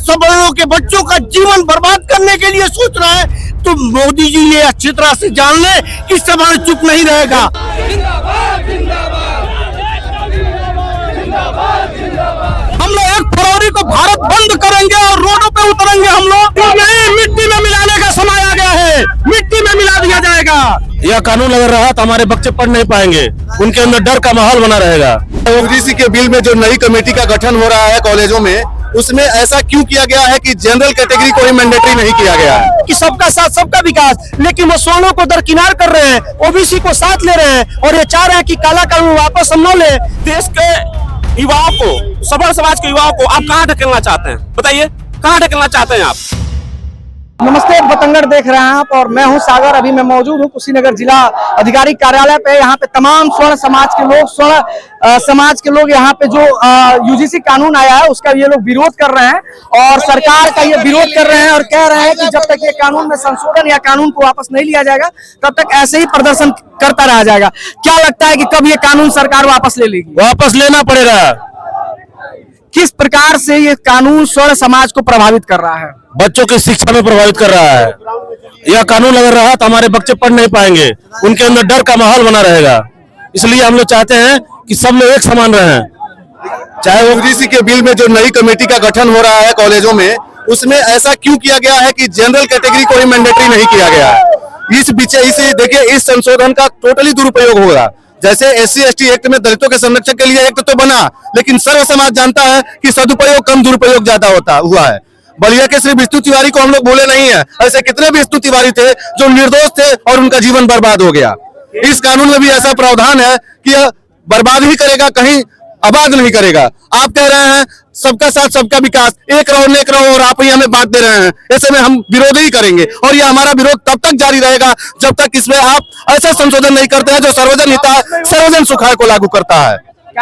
सवर्णों के बच्चों का जीवन बर्बाद करने के लिए सोच रहा है, तो मोदी जी ये अच्छी तरह से जान ले कि सवर्ण चुप नहीं रहेगा। हम लोग 1 फरवरी को भारत बंद करेंगे और रोडों पे उतरेंगे। हम लोग नहीं, मिट्टी में मिलाने का समय आ गया है, मिट्टी में मिला दिया जाएगा। यह कानून अगर रहा तो हमारे बच्चे पढ़ नहीं पाएंगे, उनके अंदर डर का माहौल बना रहेगा। ओबीसी के बिल में जो नई कमेटी का गठन हो रहा है कॉलेजों में, उसमें ऐसा क्यों किया गया है कि जनरल कैटेगरी को ही मैंडेटरी नहीं किया गया है कि सबका साथ सबका विकास, लेकिन वो सवर्णों को दरकिनार कर रहे हैं, ओबीसी को साथ ले रहे हैं और ये चाह रहे हैं कि काला कानून वापस हम न ले। देश के युवाओं को, सवर्ण समाज के युवाओं को आप कहाँ ढकेलना चाहते हैं? बताइए, कहाँ ढकेलना चाहते हैं आप? नमस्ते, बतंगड़ देख रहे हैं आप और मैं हूं सागर। अभी मैं मौजूद हूं कुशीनगर जिला अधिकारी कार्यालय पे। यहाँ पे तमाम स्वर्ण समाज के लोग, स्वर्ण समाज के लोग यहाँ पे जो यूजीसी कानून आया है उसका ये लोग विरोध कर रहे हैं और सरकार का ये विरोध कर रहे हैं और कह रहे हैं कि जब तक ये कानून में संशोधन या कानून को वापस नहीं लिया जाएगा तब तक ऐसे ही प्रदर्शन करता रहा जाएगा। क्या लगता है कि कब ये कानून सरकार वापस ले लेगी? वापस लेना पड़ेगा। किस प्रकार से ये कानून स्वर्ण समाज को प्रभावित कर रहा है? बच्चों की शिक्षा में प्रभावित कर रहा है। यह कानून अगर रहा तो हमारे बच्चे पढ़ नहीं पाएंगे, उनके अंदर डर का माहौल बना रहेगा। इसलिए हम लोग चाहते हैं कि सब लोग एक समान रहें। चाहे ओबीसी के बिल में जो नई कमेटी का गठन हो रहा है कॉलेजों में, उसमें ऐसा क्यों किया गया है कि जनरल कैटेगरी को ही मैंडेटरी नहीं किया गया है। इसे देखिए, इस संशोधन का टोटली दुरुपयोग होगा। जैसे SC/ST एक्ट में दलितों के संरक्षण के लिए एक्ट तो बना, लेकिन सर्व समाज जानता है कि सदुपयोग कम दुरुपयोग ज्यादा हुआ है। बलिया के श्री विष्णु तिवारी को हम लोग बोले नहीं है, ऐसे कितने विष्णु तिवारी थे जो निर्दोष थे और उनका जीवन बर्बाद हो गया। इस कानून में भी ऐसा प्रावधान है कि यह बर्बाद ही करेगा, कहीं आबाद नहीं करेगा। आप कह रहे हैं सबका साथ सबका विकास, एक रहो और आप ही हमें बांट दे रहे हैं। ऐसे में हम विरोध ही करेंगे और यह हमारा विरोध तब तक जारी रहेगा जब तक इसमें आप ऐसा संशोधन नहीं करते हैं जो सर्वजन हिताय सर्वजन सुखाय को लागू करता है।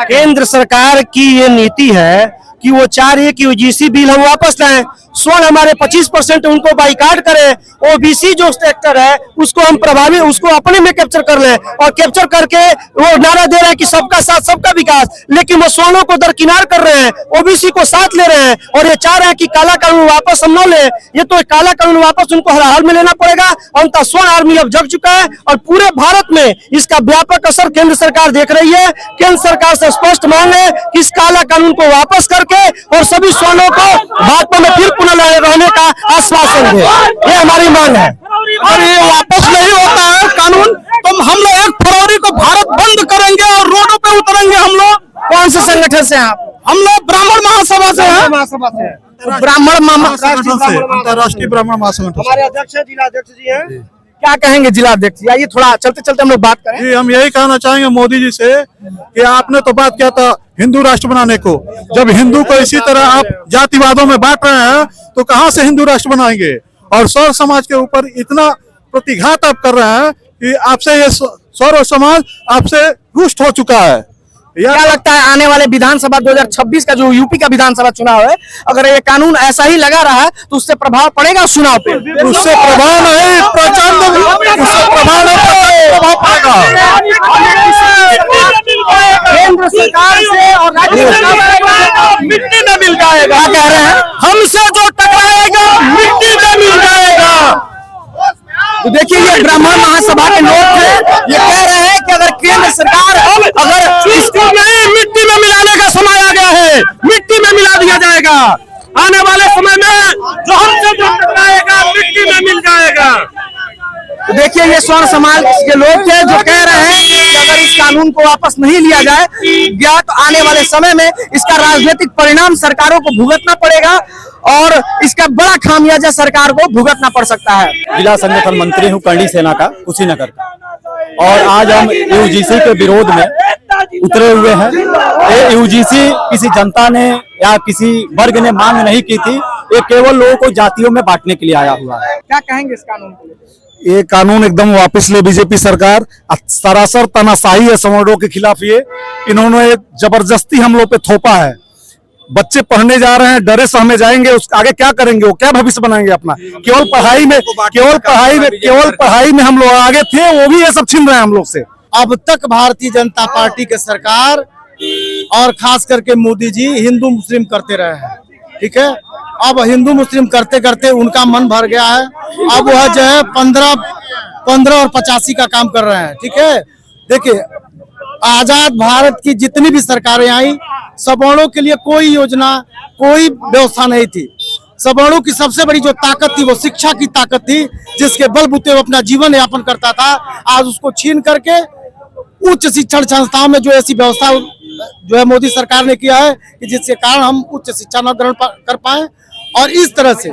केंद्र सरकार की ये नीति है कि वो चाह रही है कि यूजीसी बिल हम वापस लाएं, स्वर्ण हमारे 25% उनको बाइकाट करें, ओबीसी जो सेक्टर है उसको हम प्रभावी, उसको अपने में कैप्चर कर लें और कैप्चर करके वो नारा दे रहे हैं कि सबका साथ सबका विकास, लेकिन वो सवर्णों को दरकिनार कर रहे हैं, ओबीसी को साथ ले रहे हैं और ये चाह रहे हैं कि काला कानून वापस हम न ले। ये तो काला कानून वापस उनको हर हाल में लेना पड़ेगा। अंततः स्वर्ण आर्मी अब जग चुका है और पूरे भारत में इसका व्यापक असर केंद्र सरकार देख रही है। केंद्र सरकार से स्पष्ट मांग है कि इस काला कानून को वापस करके और सभी स्वर्णों को भाजपा में फिर पुनः रहने का आश्वासन दे। ये हमारी मांग है। अगर ये वापस नहीं होता है कानून तो हम लोग 1 फरवरी को भारत बंद करेंगे और रोडों पे उतरेंगे। हम लोग कौन से संगठन से आप? हम लोग ब्राह्मण महासभा से हैं। ब्राह्मण अंतर्राष्ट्रीय ब्राह्मण महासंगठन। हमारे अध्यक्ष है, जिला अध्यक्ष जी हैं। क्या कहेंगे जिला अध्यक्ष? आइए थोड़ा चलते चलते हम लोग बात करें। जी, हम यही कहना चाहेंगे मोदी जी से कि आपने तो बात किया था हिंदू राष्ट्र बनाने को, जब हिंदू को इसी तरह आप जातिवादों में बांट रहे हैं तो कहां से हिंदू राष्ट्र बनाएंगे? और सौर समाज के ऊपर इतना प्रतिघात आप कर रहे हैं कि आपसे ये सौर समाज आपसे रुष्ट हो चुका है। क्या लगता है आने वाले विधानसभा 2026 का जो यूपी का विधानसभा चुनाव है, अगर ये कानून ऐसा ही लगा रहा है तो उससे प्रभाव पड़ेगा उस चुनाव पे? उससे प्रभाव नहीं, प्रचंड उससे प्रभाव पड़ेगा। केंद्र सरकार से और राज्य सरकार से मिट्टी में मिल जाएगा। क्या कह रहे हैं? हमसे जो टकराएगा मिट्टी में मिल जाएगा। तो देखिए, ये ब्राह्मण महासभा के लोग थे, ये कह रहे हैं कि अगर केंद्र सरकार अगर इसको नहीं, मिट्टी में मिलाने का समय आ गया है, मिट्टी में मिला दिया जाएगा। आने वाले समय में जो हमसे जो टकराएगा मिट्टी में मिल जाएगा। तो देखिए, ये स्वर्ण समाज के लोग थे जो कह रहे हैं कि अगर इस कानून को वापस नहीं लिया जाए तो आने वाले समय में इसका राजनीतिक परिणाम सरकारों को भुगतना पड़ेगा और इसका बड़ा खामियाजा सरकार को भुगतना पड़ सकता है। जिला संगठन मंत्री हूँ करणी सेना का, कुशीनगर का, और आज हम यूजीसी के विरोध में उतरे हुए हैं। ये यूजीसी किसी जनता ने या किसी वर्ग ने मांग नहीं की थी, ये केवल लोगों को जातियों में बांटने के लिए आया हुआ है। क्या कहेंगे इस कानून को? ये कानून एकदम वापस ले बीजेपी सरकार। सरासर तानाशाही है सवर्णों के खिलाफ। ये इन्होंने जबरदस्ती हम लोग पे थोपा है। बच्चे पढ़ने जा रहे हैं, डरे सहमे जाएंगे, उसके आगे क्या करेंगे? वो क्या भविष्य बनाएंगे अपना? केवल पढ़ाई में हम लोग आगे थे, वो भी ये सब छीन रहे हैं हम लोग से। अब तक भारतीय जनता पार्टी के सरकार और खास करके मोदी जी हिंदू मुस्लिम करते रहे हैं, ठीक है। अब हिंदू मुस्लिम करते करते उनका मन भर गया है। अब वह जो है 15 और 85 का काम कर रहे हैं। ठीक है, देखिए आजाद भारत की जितनी भी सरकारें आई, सवर्णों के लिए कोई योजना, कोई व्यवस्था नहीं थी। सवर्णों की सबसे बड़ी जो ताकत थी वो शिक्षा की ताकत थी, जिसके बलबूते वो अपना जीवन यापन करता था। आज उसको छीन करके उच्च शिक्षण संस्थाओं में जो ऐसी व्यवस्था जो है मोदी सरकार ने किया है कि जिसके कारण हम उच्च शिक्षा न ग्रहण कर पाए, और इस तरह से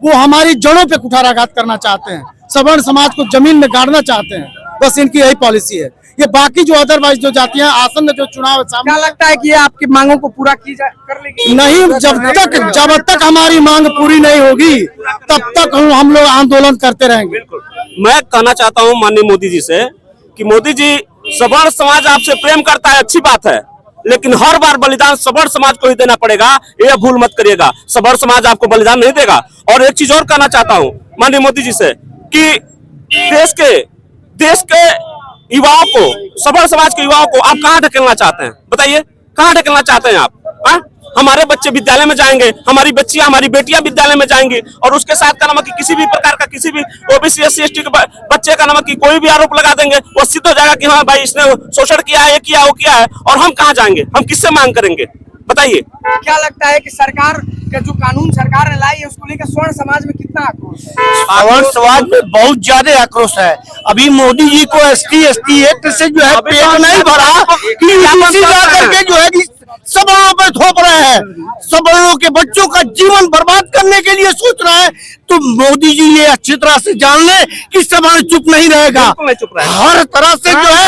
वो हमारी जड़ों पे कुठाराघात करना चाहते हैं, सवर्ण समाज को जमीन में गाड़ना चाहते हैं। बस इनकी यही पॉलिसी है। ये बाकी जो अदरवाइज जो जातियां आसन्न जो चुनाव है सामने, क्या लगता है कि ये आपकी मांगों को पूरा कर लेगी? नहीं, जब तक हमारी मांग पूरी नहीं होगी तब तक हम लोग आंदोलन करते रहेंगे। मैं कहना चाहता हूं माननीय मोदी जी से कि मोदी जी, सवर्ण समाज आपसे प्रेम करता है, अच्छी बात है, लेकिन हर बार बलिदान सवर्ण समाज को ही देना पड़ेगा, ये भूल मत करिएगा। सवर्ण समाज आपको बलिदान नहीं देगा। और एक चीज और कहना चाहता हूं माननीय मोदी जी से कि देश के युवाओं को, सवर्ण समाज के युवाओं को आप कहां ढकेलना चाहते हैं? बताइए, कहां ढकेलना चाहते हैं आप? हमारे बच्चे विद्यालय में जाएंगे, हमारी बच्चियां, हमारी बेटियां विद्यालय में जाएंगी, और उसके साथ का नाम कि किसी भी प्रकार का, किसी भी ओबीसी SC ST के बच्चे का नाम कि कोई भी आरोप लगा देंगे, वो सिद्ध हो जाएगा कि हाँ भाई इसने शोषण किया है, ये किया, वो किया है, और हम कहाँ जाएंगे? हम किससे मांग करेंगे? बताइए। क्या लगता है कि सरकार का जो कानून सरकार ने लाई है उसको लेकर स्वर्ण समाज में कितना आक्रोश है? सवर्ण समाज में बहुत ज्यादा आक्रोश है। अभी मोदी जी को ST ST एक्ट से जो है पेट नहीं भरा कि यूपी जा करके जो है सवर्णों पर थोप रहे हैं, सवर्णों के बच्चों का जीवन बर्बाद करने के लिए सोच रहे हैं। तो मोदी जी ये अच्छी तरह से जान ले कि सवर्ण चुप नहीं रहेगा, हर तरह से जो है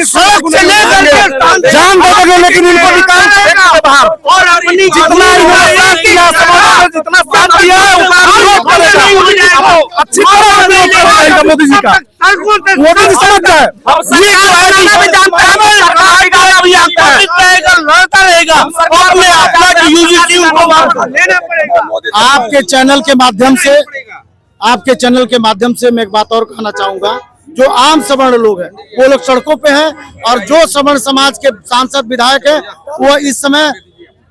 सड़क से लेकर जान दे देंगे, लेकिन इनको निकाल देंगे बाहर। और अपनी जितना साथ दिया है अच्छी तरह मोदी जी का, मोदी जी समझता है, आपके चैनल के माध्यम से मैं एक बात और कहना चाहूंगा। जो आम सवर्ण लोग हैं वो लोग सड़कों पे हैं, और जो सवर्ण समाज के सांसद विधायक हैं वो इस समय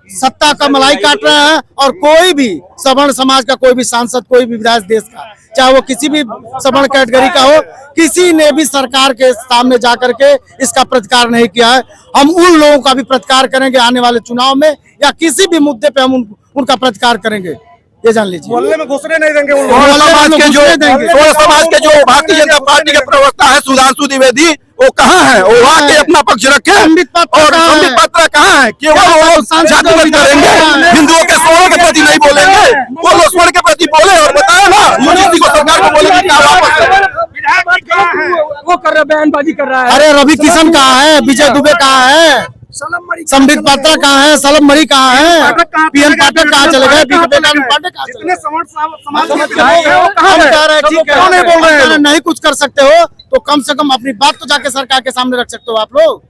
सत्ता का मलाई काट रहे हैं। और कोई भी सवर्ण समाज का कोई भी सांसद, कोई भी विधायक देश का, चाहे वो किसी भी सवर्ण कैटेगरी का हो, किसी ने भी सरकार के सामने जाकर के इसका प्रतिकार नहीं किया है। हम उन लोगों का भी प्रतिकार करेंगे आने वाले चुनाव में, या किसी भी मुद्दे पे हम उनका प्रतिकार करेंगे, ये जान लीजिए। मोहल्ले में घुसने नहीं देंगे। समाज के जो भारतीय जनता पार्टी के प्रवक्ता है सुधांशु द्विवेदी, वो कहाँ है? वो आके अपना पक्ष रखे। और संबित पत्र कहाँ है? केवल वो जातिवाद करेंगे, हिंदुओं के स्वर्ण के प्रति नहीं बोलेंगे। वो लोग स्वर्ण के प्रति बोले और बताए ना, यूनिवर्सिटी को सरकार को बोले कि वो कर रहा, बयानबाजी कर रहा है। अरे रवि किशन कहाँ है? विजय दुबे कहाँ है? संबित पात्रा कहाँ है? सलम मरी कहाँ है? PM पाठक कहाँ चले गए? नहीं कुछ कर सकते हो तो कम से कम अपनी बात तो जाके सरकार के सामने रख सकते हो आप लोग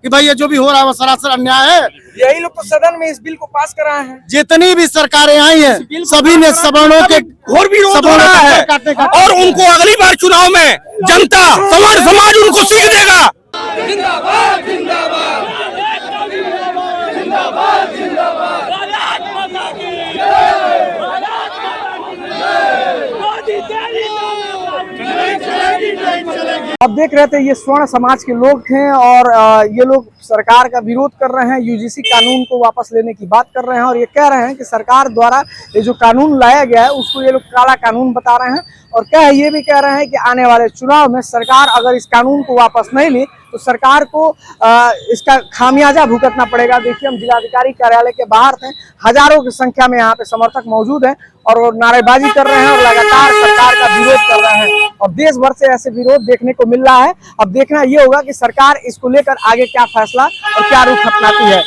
कि भाई ये जो भी हो रहा है वो सरासर अन्याय है। यही लोग तो सदन में इस बिल को पास करा है। जितनी भी सरकारें आई हैं सभी ने सवर्णों के और विरोध हो रहा है, और उनको अगली बार चुनाव में जनता, सवर्ण समाज उनको सीख देगा। जिंदाबाद जिंदाबाद जिंदाबाद जिंदाबाद अब देख रहे थे ये स्वर्ण समाज के लोग थे, और ये लोग सरकार का विरोध कर रहे हैं, UGC कानून को वापस लेने की बात कर रहे हैं, और ये कह रहे हैं कि सरकार द्वारा ये जो कानून लाया गया है उसको ये लोग काला कानून बता रहे हैं। और ये भी कह रहे हैं कि आने वाले चुनाव में सरकार अगर इस कानून को वापस नहीं ली तो सरकार को इसका खामियाजा भुगतना पड़ेगा। देखिए हम जिलाधिकारी कार्यालय के बाहर थे, हजारों की संख्या में यहाँ पे समर्थक मौजूद हैं और वो नारेबाजी कर रहे हैं और लगातार सरकार का विरोध कर रहे हैं, और देश भर से ऐसे विरोध देखने को मिल रहा है। अब देखना ये होगा कि सरकार इसको लेकर आगे क्या फैसला और क्या रुख अपनाती है।